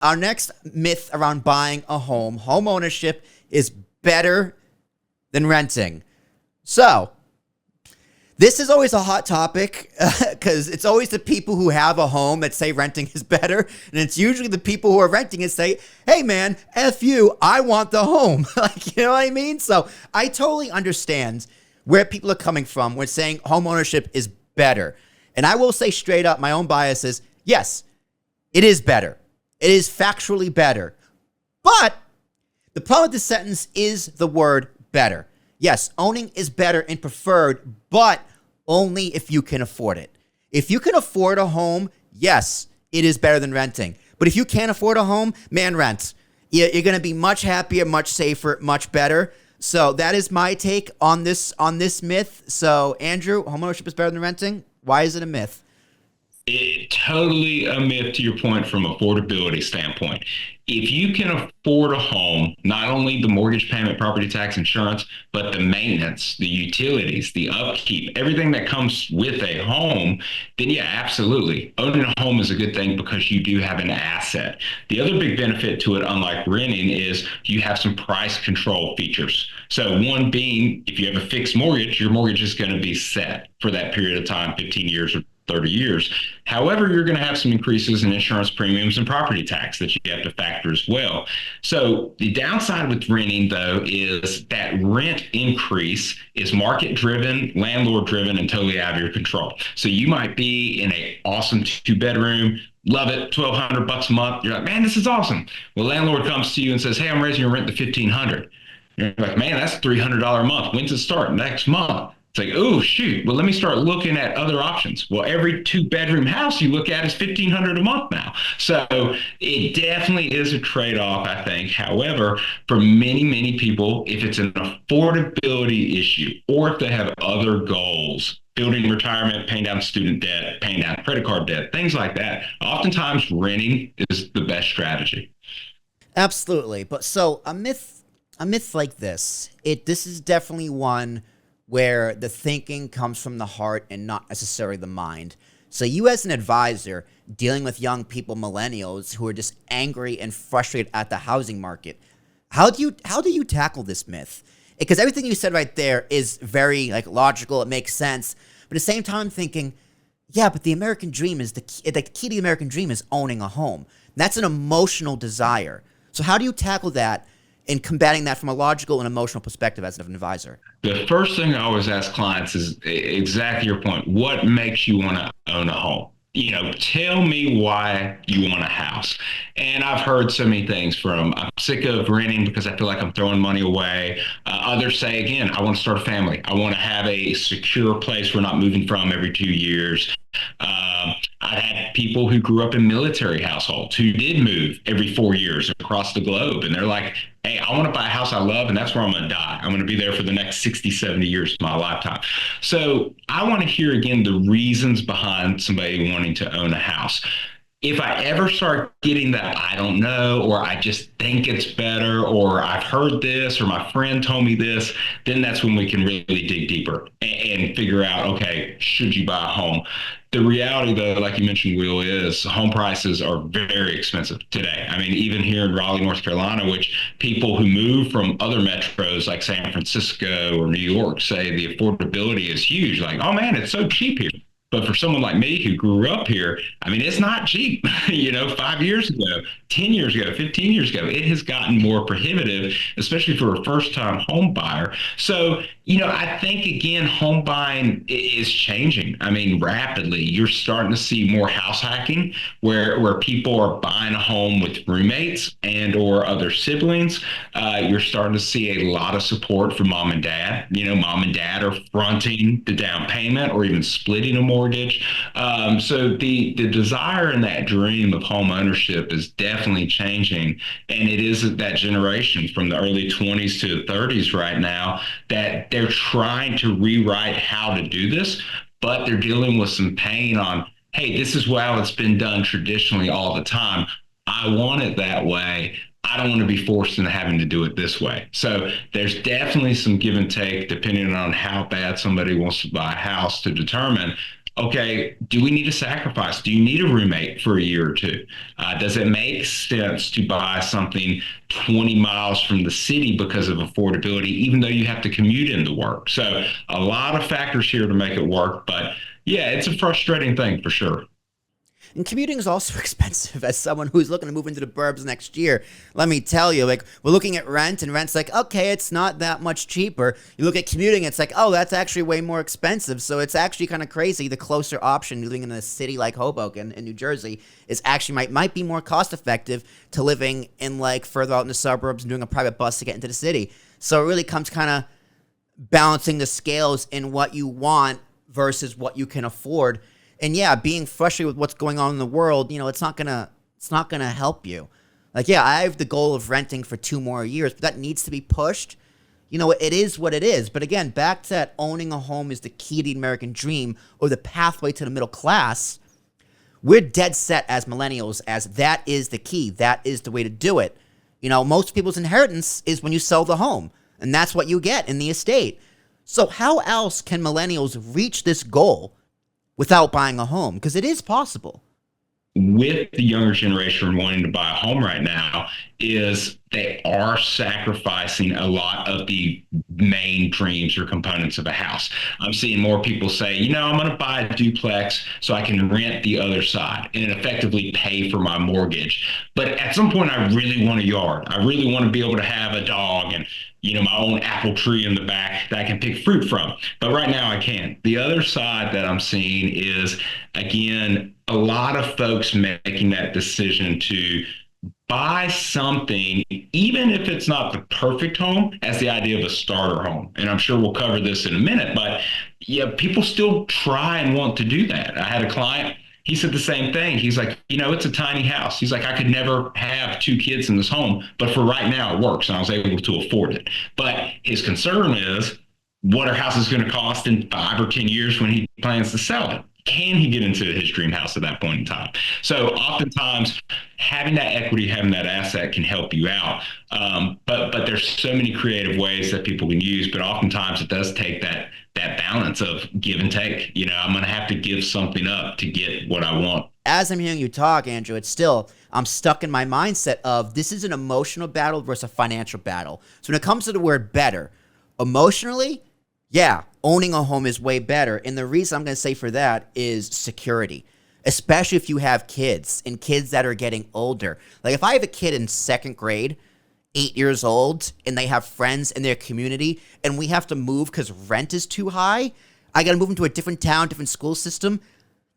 our next myth around buying a home ownership is better than renting. So, this is always a hot topic because it's always the people who have a home that say renting is better. And it's usually the people who are renting and say, hey man, F you, I want the home. Like, you know what I mean? So I totally understand where people are coming from when saying home ownership is better. And I will say straight up, my own bias is, yes, it is better. It is factually better. But the problem with this sentence is the word better. Yes, owning is better and preferred, but only if you can afford it. If you can afford a home, yes, it is better than renting. But if you can't afford a home, man, rent. You're going to be much happier, much safer, much better. So that is my take on this myth. So Andrew, homeownership is better than renting. Why is it a myth? Totally a myth to your point from affordability standpoint. If you can afford a home, not only the mortgage payment, property tax, insurance, but the maintenance, the utilities, the upkeep, everything that comes with a home, then yeah, absolutely. Owning a home is a good thing because you do have an asset. The other big benefit to it, unlike renting, is you have some price control features. So one being, if you have a fixed mortgage, your mortgage is going to be set for that period of time, 15 years or 30 years. However, you're going to have some increases in insurance premiums and property tax that you have to factor as well. So the downside with renting, though, is that rent increase is market driven, landlord driven, and totally out of your control. So you might be in an awesome 2 bedroom, love it, $1,200 a month. You're like, man, this is awesome. Well, landlord comes to you and says, hey, I'm raising your rent to $1,500. You're like, man, that's $300 a month. When's it start? Next month. It's like, oh, shoot. Well, let me start looking at other options. Well, every 2 bedroom house you look at is $1,500 a month now. So it definitely is a trade-off, I think. However, for many, many people, if it's an affordability issue or if they have other goals, building retirement, paying down student debt, paying down credit card debt, things like that, oftentimes renting is the best strategy. Absolutely. But so a myth like this is definitely one where the thinking comes from the heart and not necessarily the mind. So you as an advisor dealing with young people, millennials, who are just angry and frustrated at the housing market, how do you tackle this myth? Because everything you said right there is very like logical, it makes sense. But at the same time thinking, yeah, but the American dream is the key to the American dream is owning a home. That's an emotional desire. So how do you tackle that in combating that from a logical and emotional perspective as an advisor? The first thing I always ask clients is exactly your point. What makes you want to own a home? Tell me why you want a house. And I've heard so many things from I'm sick of renting because I feel like I'm throwing money away. Others say, again, I want to start a family. I want to have a secure place we're not moving from every 2 years. I had people who grew up in military households who did move every 4 years across the globe. And they're like, hey, I want to buy a house I love, and that's where I'm going to die. I'm going to be there for the next 60, 70 years of my lifetime. So I want to hear again the reasons behind somebody wanting to own a house. If I ever start getting that, I don't know, or I just think it's better, or I've heard this, or my friend told me this, then that's when we can really dig deeper and figure out, okay, should you buy a home? The reality, though, like you mentioned, Will, is home prices are very expensive today. I mean, even here in Raleigh, North Carolina, which people who move from other metros like San Francisco or New York say the affordability is huge. Like, oh man, it's so cheap here. But for someone like me who grew up here, I mean, it's not cheap. 5 years ago, 10 years ago, 15 years ago, it has gotten more prohibitive, especially for a first time home buyer. So, I think, again, home buying is changing. I mean, rapidly. You're starting to see more house hacking where people are buying a home with roommates and or other siblings. You're starting to see a lot of support from mom and dad. Mom and dad are fronting the down payment or even splitting a mortgage. So the desire and that dream of home ownership is definitely changing. And it is that generation from the early 20s to 30s right now that they're trying to rewrite how to do this, but they're dealing with some pain on, hey, this is how it's been done traditionally all the time. I want it that way. I don't want to be forced into having to do it this way. So there's definitely some give and take depending on how bad somebody wants to buy a house to determine, okay, do we need to sacrifice? Do you need a roommate for a year or two? Does it make sense to buy something 20 miles from the city because of affordability, even though you have to commute into work? So a lot of factors here to make it work, but yeah, it's a frustrating thing for sure. And commuting is also expensive. As someone who's looking to move into the burbs next year, let me tell you, like, we're looking at rent, and rent's like, okay, it's not that much cheaper. You look at commuting, it's like, oh, that's actually way more expensive. So it's actually kind of crazy. The closer option, living in a city like Hoboken in New Jersey, is actually might be more cost effective to living in like further out in the suburbs and doing a private bus to get into the city. So it really comes kind of balancing the scales in what you want versus what you can afford. And yeah, being frustrated with what's going on in the world, it's not gonna help you. Like, yeah, I have the goal of renting for 2 more years, but that needs to be pushed. It is what it is. But again, back to that, owning a home is the key to the American dream or the pathway to the middle class. We're dead set as millennials as that is the key. That is the way to do it. Most people's inheritance is when you sell the home, and that's what you get in the estate. So how else can millennials reach this goal without buying a home? Because it is possible. With the younger generation wanting to buy a home right now is they are sacrificing a lot of the main dreams or components of a house. I'm seeing more people say, I'm going to buy a duplex so I can rent the other side and effectively pay for my mortgage. But at some point, I really want a yard. I really want to be able to have a dog and my own apple tree in the back that I can pick fruit from. But right now I can't. The other side that I'm seeing is, again, a lot of folks making that decision to buy something, even if it's not the perfect home, as the idea of a starter home. And I'm sure we'll cover this in a minute, but yeah, people still try and want to do that. I had a client, he said the same thing. He's like, it's a tiny house. He's like, I could never have 2 kids in this home, but for right now it works. And I was able to afford it. But his concern is, what are houses going to cost in 5 or 10 years when he plans to sell it? Can he get into his dream house at that point in time? So oftentimes having that equity, having that asset can help you out. But there's so many creative ways that people can use, but oftentimes it does take that balance of give and take. I'm going to have to give something up to get what I want. As I'm hearing you talk, Andrew, I'm stuck in my mindset of this is an emotional battle versus a financial battle. So when it comes to the word better, emotionally, yeah, owning a home is way better. And the reason I'm going to say for that is security, especially if you have kids and kids that are getting older. Like if I have a kid in second grade, 8 years old, and they have friends in their community, and we have to move because rent is too high, I got to move into a different town, different school system.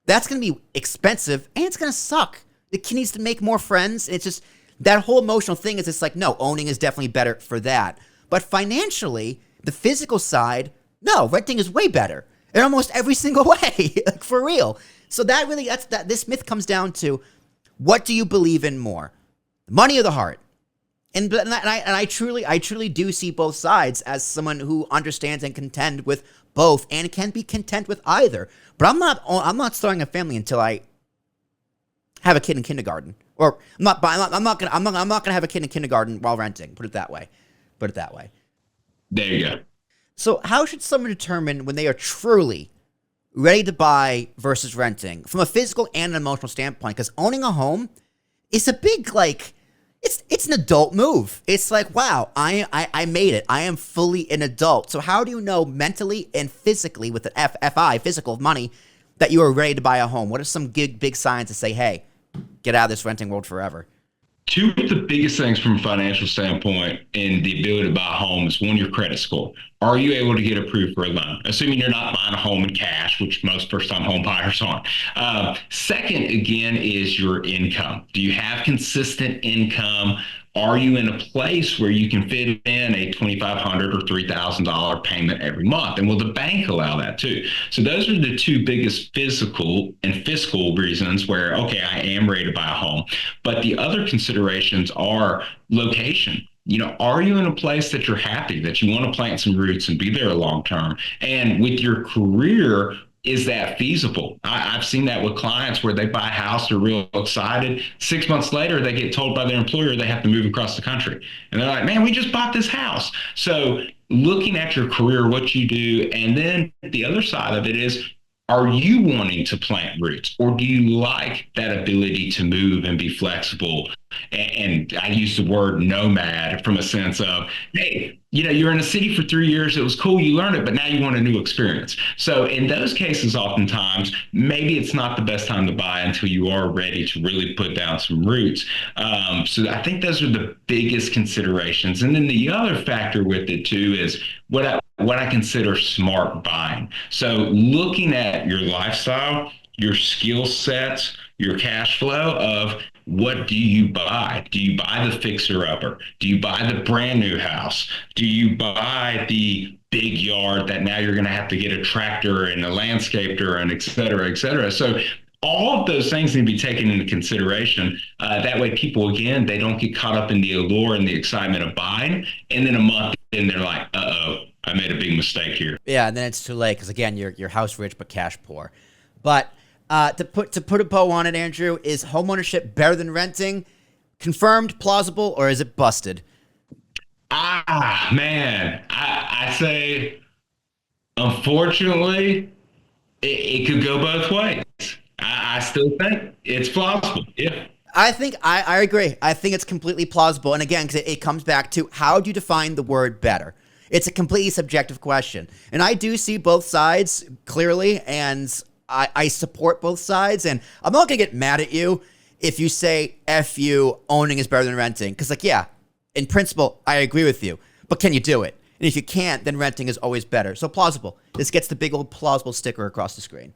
That's going to be expensive, and it's going to suck. The kid needs to make more friends. It's just that whole emotional thing is it's like, no, owning is definitely better for that. But financially, the physical side, no, renting is way better in almost every single way, like for real. So this myth comes down to, what do you believe in more, the money or the heart? And I truly do see both sides as someone who understands and contend with both and can be content with either. But I'm not starting a family until I have a kid in kindergarten, or I'm not gonna have a kid in kindergarten while renting. Put it that way. There you go. So how should someone determine when they are truly ready to buy versus renting from a physical and an emotional standpoint? Because owning a home is a big, like, it's an adult move. It's like, wow, I made it. I am fully an adult. So how do you know mentally and physically with the FI, physical money, that you are ready to buy a home? What are some big signs to say, hey, get out of this renting world forever? Two of the biggest things from a financial standpoint in the ability to buy a home is, one, your credit score. Are you able to get approved for a loan? Assuming you're not buying a home in cash, which most first-time home buyers aren't. Second, again, is your income. Do you have consistent income? Are you in a place where you can fit in a $2,500 or $3,000 payment every month? And will the bank allow that too? So those are the two biggest physical and fiscal reasons where, okay, I am ready to buy a home. But the other considerations are location. Are you in a place that you're happy, that you want to plant some roots and be there long term? And with your career, is that feasible? I've seen that with clients where they buy a house, they're real excited. 6 months later, they get told by their employer they have to move across the country. And they're like, man, we just bought this house. So looking at your career, what you do, and then the other side of it is, are you wanting to plant roots, or do you like that ability to move and be flexible? And I use the word nomad from a sense of, hey, you're in a city for 3 years. It was cool. You learned it, but now you want a new experience. So in those cases, oftentimes, maybe it's not the best time to buy until you are ready to really put down some roots. So I think those are the biggest considerations. And then the other factor with it too is what I consider smart buying. So looking at your lifestyle, your skill sets, your cash flow of what do you buy? Do you buy the fixer upper? Do you buy the brand new house? Do you buy the big yard that now you're going to have to get a tractor and a landscaper and et cetera, et cetera? So all of those things need to be taken into consideration. That way people, again, they don't get caught up in the allure and the excitement of buying. And then a month in, they're like, uh-oh, I made a big mistake here. Yeah, and then it's too late because, again, you're house rich but cash poor. But to put a bow on it, Andrew, is homeownership better than renting? Confirmed, plausible, or is it busted? Man, I say, unfortunately, it could go both ways. I still think it's plausible. Yeah. I think I agree. I think it's completely plausible. And again, because it comes back to how do you define the word better? It's a completely subjective question. And I do see both sides clearly, and I support both sides, and I'm not going to get mad at you if you say, F you, owning is better than renting. Because, yeah, in principle, I agree with you. But can you do it? And if you can't, then renting is always better. So plausible. This gets the big old plausible sticker across the screen.